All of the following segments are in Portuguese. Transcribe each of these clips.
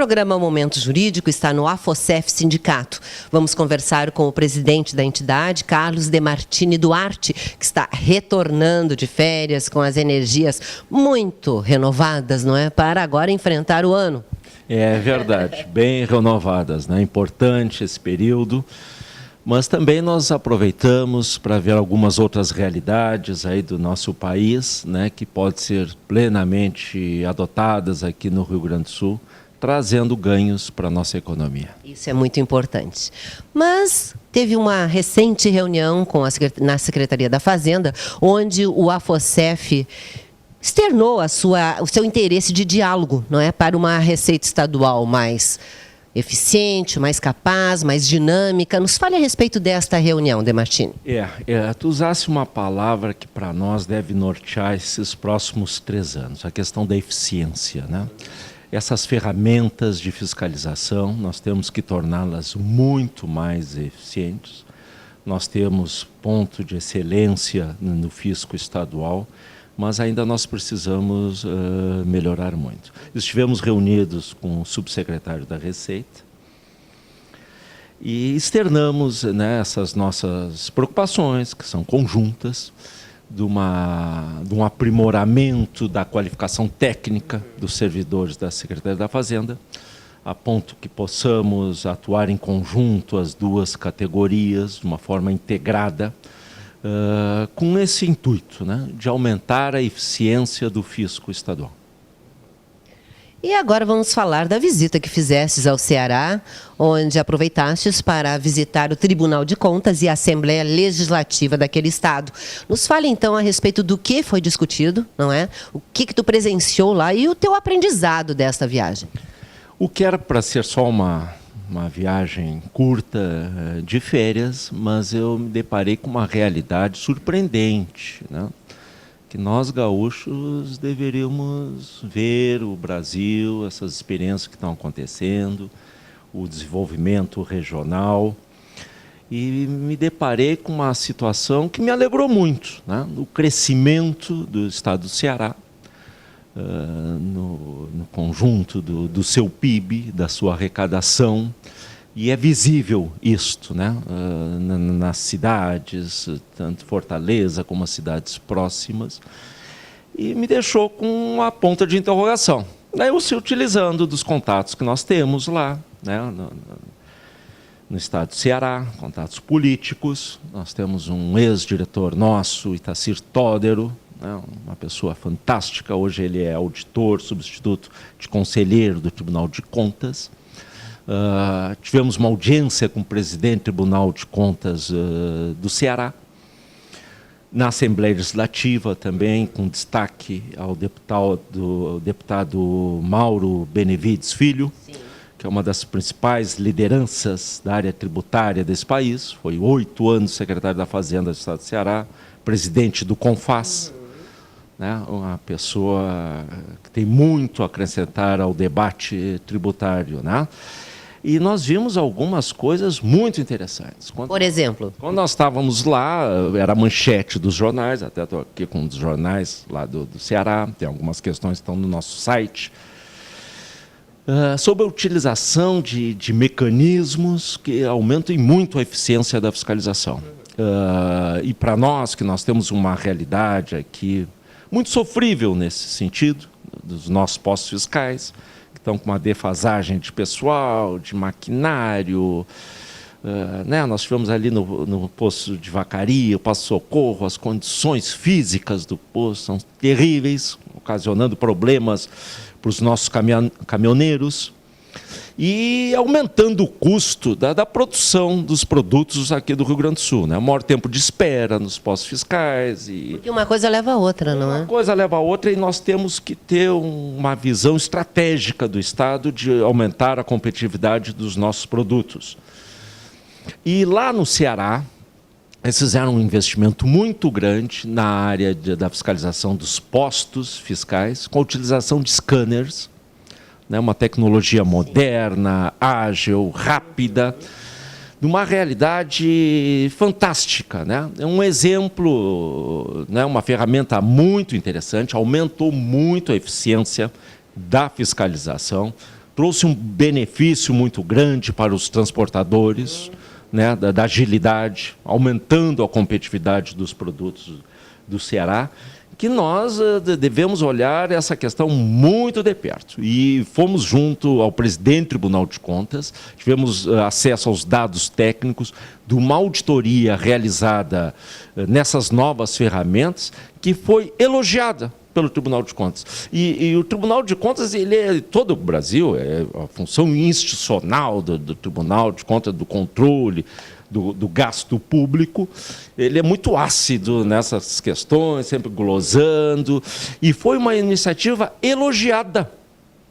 Programa Momento Jurídico está no AFOCEF Sindicato. Vamos conversar com o presidente da entidade, Carlos Demartini Duarte, que está retornando de férias com as energias muito renovadas, não é? Para agora enfrentar o ano. É verdade, bem renovadas, né? Importante esse período, mas também nós aproveitamos para ver algumas outras realidades aí do nosso país, né? Que podem ser plenamente adotadas aqui no Rio Grande do Sul, trazendo ganhos para a nossa economia. Isso é muito importante. Mas teve uma recente reunião na Secretaria da Fazenda, onde o AFOCEF externou o seu interesse de diálogo, não é, para uma receita estadual mais eficiente, mais capaz, mais dinâmica. Nos fale a respeito desta reunião, Demartini. Tu usasse uma palavra que para nós deve nortear esses próximos 3 anos, a questão da eficiência, né? Essas ferramentas de fiscalização, nós temos que torná-las muito mais eficientes. Nós temos ponto de excelência no fisco estadual, mas ainda nós precisamos melhorar muito. Estivemos reunidos com o subsecretário da Receita e externamos, né, essas nossas preocupações, que são conjuntas, de um aprimoramento da qualificação técnica dos servidores da Secretaria da Fazenda, a ponto que possamos atuar em conjunto as duas categorias, de uma forma integrada, com esse intuito, né, de aumentar a eficiência do fisco estadual. E agora vamos falar da visita que fizestes ao Ceará, onde aproveitastes para visitar o Tribunal de Contas e a Assembleia Legislativa daquele estado. Nos fale então a respeito do que foi discutido, não é? O que tu presenciou lá e o teu aprendizado desta viagem. O que era para ser só uma viagem curta de férias, mas eu me deparei com uma realidade surpreendente, né? Que nós gaúchos deveríamos ver o Brasil, essas experiências que estão acontecendo, o desenvolvimento regional, e me deparei com uma situação que me alegrou muito, né? O crescimento do estado do Ceará, no conjunto do seu PIB, da sua arrecadação, e é visível isto, né? Nas cidades, tanto Fortaleza como as cidades próximas, e me deixou com uma ponta de interrogação. Daí eu se utilizando dos contatos que nós temos lá, né? No estado do Ceará, contatos políticos. Nós temos um ex-diretor nosso, Itacir Tódero, né? Uma pessoa fantástica, hoje ele é auditor, substituto de conselheiro do Tribunal de Contas. Tivemos uma audiência com o presidente do Tribunal de Contas do Ceará, na Assembleia Legislativa também, com destaque ao deputado Mauro Benevides Filho, sim, que é uma das principais lideranças da área tributária desse país, foi 8 anos secretário da Fazenda do Estado do Ceará, presidente do CONFAS, né, uma pessoa que tem muito a acrescentar ao debate tributário, né? E nós vimos algumas coisas muito interessantes. Por exemplo? Quando nós estávamos lá, era a manchete dos jornais, até estou aqui com um dos jornais lá do Ceará, tem algumas questões que estão no nosso site, sobre a utilização de mecanismos que aumentem muito a eficiência da fiscalização. E para nós, que nós temos uma realidade aqui muito sofrível nesse sentido, dos nossos postos fiscais, estão com uma defasagem de pessoal, de maquinário, né? Nós tivemos ali no posto de Vacaria, o posto de Socorro, as condições físicas do posto são terríveis, ocasionando problemas para os nossos caminhoneiros e aumentando o custo da produção dos produtos aqui do Rio Grande do Sul, né? O maior tempo de espera nos postos fiscais. Porque uma coisa leva a outra, não é? Uma coisa leva a outra e nós temos que ter uma visão estratégica do Estado de aumentar a competitividade dos nossos produtos. E lá no Ceará, eles fizeram um investimento muito grande na área da fiscalização dos postos fiscais, com a utilização de scanners, né, uma tecnologia moderna, ágil, rápida, de uma realidade fantástica, né? É um exemplo, né, uma ferramenta muito interessante, aumentou muito a eficiência da fiscalização, trouxe um benefício muito grande para os transportadores, né, da agilidade, aumentando a competitividade dos produtos do Ceará, que nós devemos olhar essa questão muito de perto. E fomos junto ao presidente do Tribunal de Contas, tivemos acesso aos dados técnicos de uma auditoria realizada nessas novas ferramentas, que foi elogiada pelo Tribunal de Contas. E o Tribunal de Contas, ele é todo o Brasil, é a função institucional do Tribunal de Contas, do controle do gasto público, ele é muito ácido nessas questões, sempre glosando, e foi uma iniciativa elogiada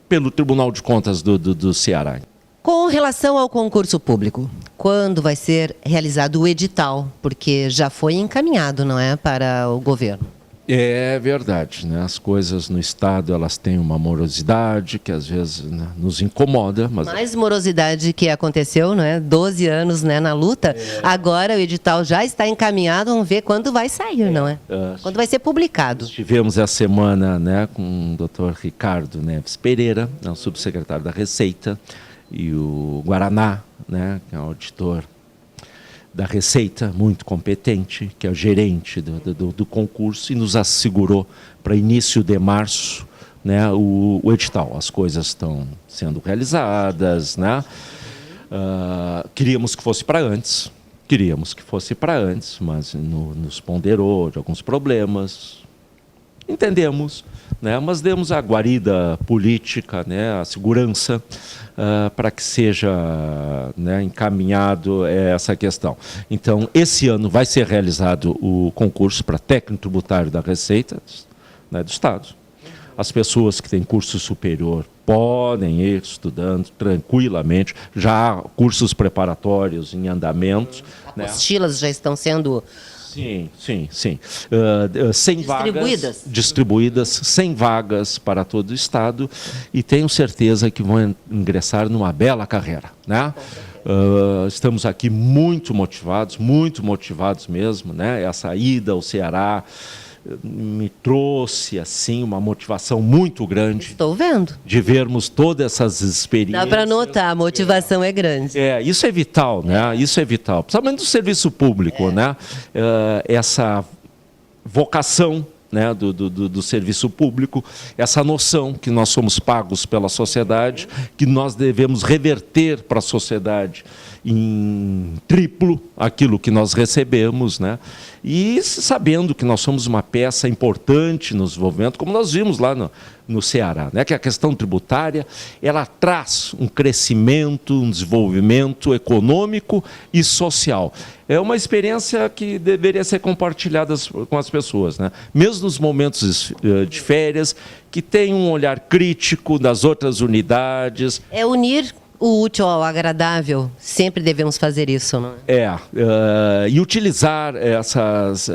pelo Tribunal de Contas do Ceará. Com relação ao concurso público, quando vai ser realizado o edital? Porque já foi encaminhado, não é, para o governo? É verdade, né? As coisas no Estado, elas têm uma morosidade que às vezes, né, nos incomoda. Mas mais morosidade que aconteceu, não é? 12 anos, né, na luta. Agora o edital já está encaminhado, vamos ver quando vai sair, não é? Quando vai ser publicado. Tivemos essa semana, né, com o Dr. Ricardo Neves Pereira, o subsecretário da Receita, e o Guaraná, né, que é o auditor da Receita, muito competente, que é o gerente do concurso, e nos assegurou para início de março, né, o edital. As coisas estão sendo realizadas, né? Queríamos que fosse para antes, mas nos ponderou de alguns problemas. Entendemos, né, mas demos a guarida política, né, a segurança, para que seja, né, encaminhado essa questão. Então, esse ano vai ser realizado o concurso para técnico tributário da Receita, né, do Estado. As pessoas que têm curso superior podem ir estudando tranquilamente, já há cursos preparatórios em andamento. Apostilas, né, já estão sendo... Sim. 100 distribuídas, 100 vagas para todo o Estado, e tenho certeza que vão ingressar numa bela carreira, né? Estamos aqui muito motivados mesmo, né? Essa ida ao Ceará me trouxe assim uma motivação muito grande. Estou vendo. De vermos todas essas experiências. Dá para notar, a motivação é grande. Isso é vital, né? Isso é vital. Principalmente do serviço público, né? Essa vocação, né, do serviço público, essa noção que nós somos pagos pela sociedade, que nós devemos reverter para a sociedade em triplo aquilo que nós recebemos, né? E sabendo que nós somos uma peça importante no desenvolvimento, como nós vimos lá no Ceará, né? Que a questão tributária, ela traz um crescimento, um desenvolvimento econômico e social. É uma experiência que deveria ser compartilhada com as pessoas, né? Mesmo nos momentos de férias, que tem um olhar crítico das outras unidades. É unir o útil ao agradável, sempre devemos fazer isso, não é? E utilizar essas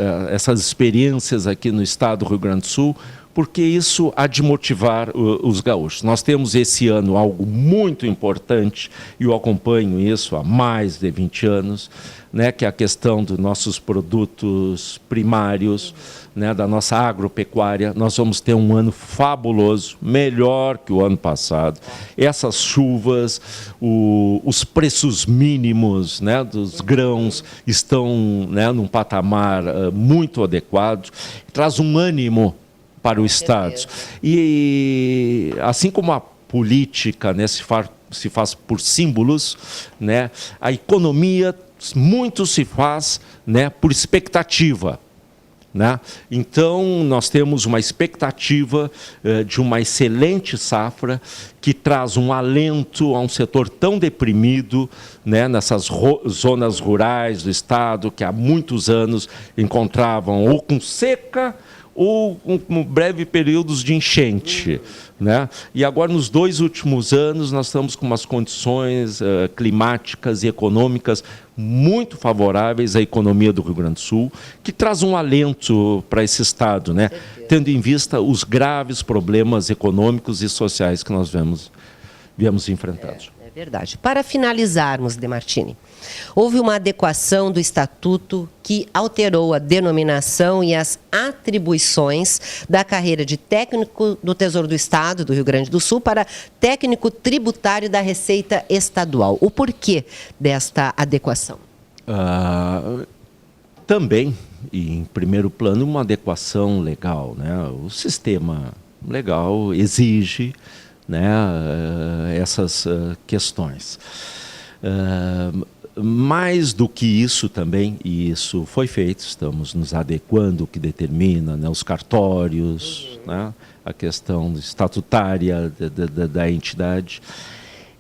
experiências aqui no estado do Rio Grande do Sul, porque isso há de motivar os gaúchos. Nós temos esse ano algo muito importante, e eu acompanho isso há mais de 20 anos, né, que é a questão dos nossos produtos primários, né, da nossa agropecuária. Nós vamos ter um ano fabuloso, melhor que o ano passado. Essas chuvas, os preços mínimos, né, dos grãos estão, né, num patamar muito adequado, traz um ânimo para o Estado. E assim como a política, né, se faz por símbolos, né, a economia muito se faz, né, por expectativa, né? Então, nós temos uma expectativa de uma excelente safra que traz um alento a um setor tão deprimido, né, nessas zonas rurais do Estado, que há muitos anos encontravam ou com seca ou com breve períodos de enchente, né? E agora, nos 2 últimos anos, nós estamos com umas condições climáticas e econômicas muito favoráveis à economia do Rio Grande do Sul, que traz um alento para esse estado, né? Tendo em vista os graves problemas econômicos e sociais que nós vemos viemos enfrentando. É verdade. Para finalizarmos, Demartini, houve uma adequação do Estatuto que alterou a denominação e as atribuições da carreira de técnico do Tesouro do Estado do Rio Grande do Sul para técnico tributário da Receita Estadual. O porquê desta adequação? Também, e em primeiro plano, uma adequação legal, né? O sistema legal exige, né, essas questões. Mais do que isso também, e isso foi feito, estamos nos adequando ao que determina, né, os cartórios, né, a questão estatutária da entidade,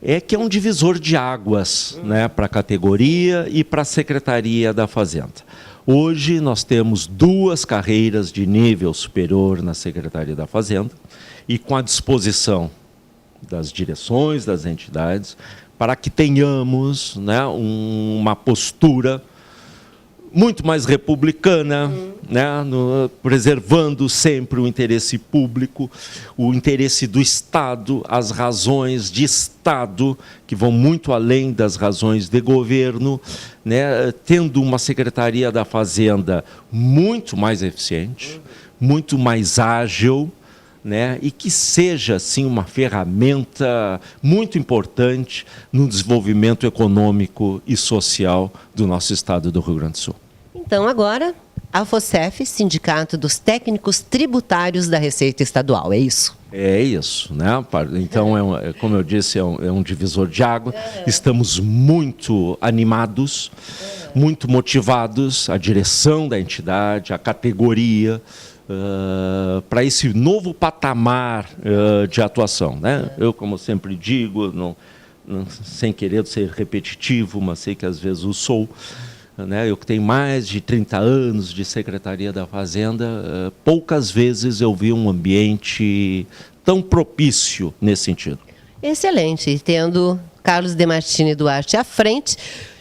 é que é um divisor de águas, né, para a categoria e para a Secretaria da Fazenda. Hoje nós temos 2 carreiras de nível superior na Secretaria da Fazenda e com a disposição das direções das entidades para que tenhamos, né, uma postura muito mais republicana, né, preservando sempre o interesse público, o interesse do Estado, as razões de Estado, que vão muito além das razões de governo, né, tendo uma Secretaria da Fazenda muito mais eficiente, muito mais ágil, né, e que seja, assim, uma ferramenta muito importante no desenvolvimento econômico e social do nosso estado do Rio Grande do Sul. Então, agora, a FOCEF, Sindicato dos Técnicos Tributários da Receita Estadual, é isso? É isso, né? Então, como eu disse, é um divisor de água. Estamos muito animados, muito motivados, a direção da entidade, a categoria, para esse novo patamar de atuação, né? Eu, como sempre digo, sem querer ser repetitivo, mas sei que às vezes o sou, né? Eu que tenho mais de 30 anos de Secretaria da Fazenda, poucas vezes eu vi um ambiente tão propício nesse sentido. Excelente, e tendo Carlos Demartini Duarte à frente,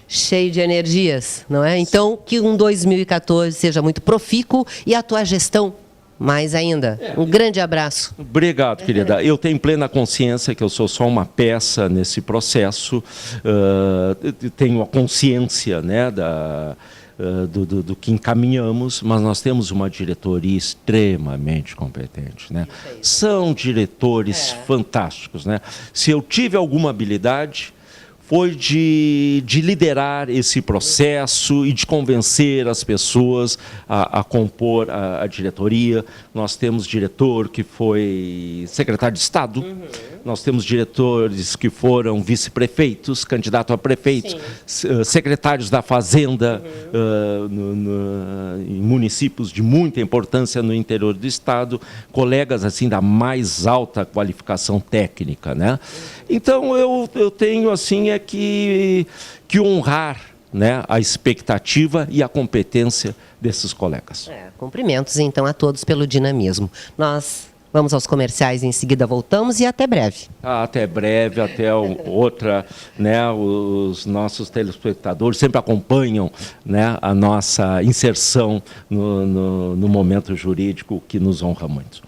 cheio de energias, não é? Então, que um 2014 seja muito profícuo e a tua gestão mais ainda. Um grande abraço. Obrigado, querida. Eu tenho plena consciência que eu sou só uma peça nesse processo. Tenho a consciência, né, do que encaminhamos, mas nós temos uma diretoria extremamente competente, né? São diretores fantásticos, né? Se eu tive alguma habilidade, foi de liderar esse processo e de convencer as pessoas a compor a diretoria. Nós temos diretor que foi secretário de Estado, nós temos diretores que foram vice-prefeitos, candidato a prefeito, secretários da Fazenda em municípios de muita importância no interior do Estado, colegas assim da mais alta qualificação técnica, né? Então eu tenho assim que honrar, né, a expectativa e a competência desses colegas. Cumprimentos então a todos pelo dinamismo. Nós vamos aos comerciais, em seguida voltamos e até breve. Até breve, até outra, né? Os nossos telespectadores sempre acompanham, né, a nossa inserção no momento jurídico, que nos honra muito.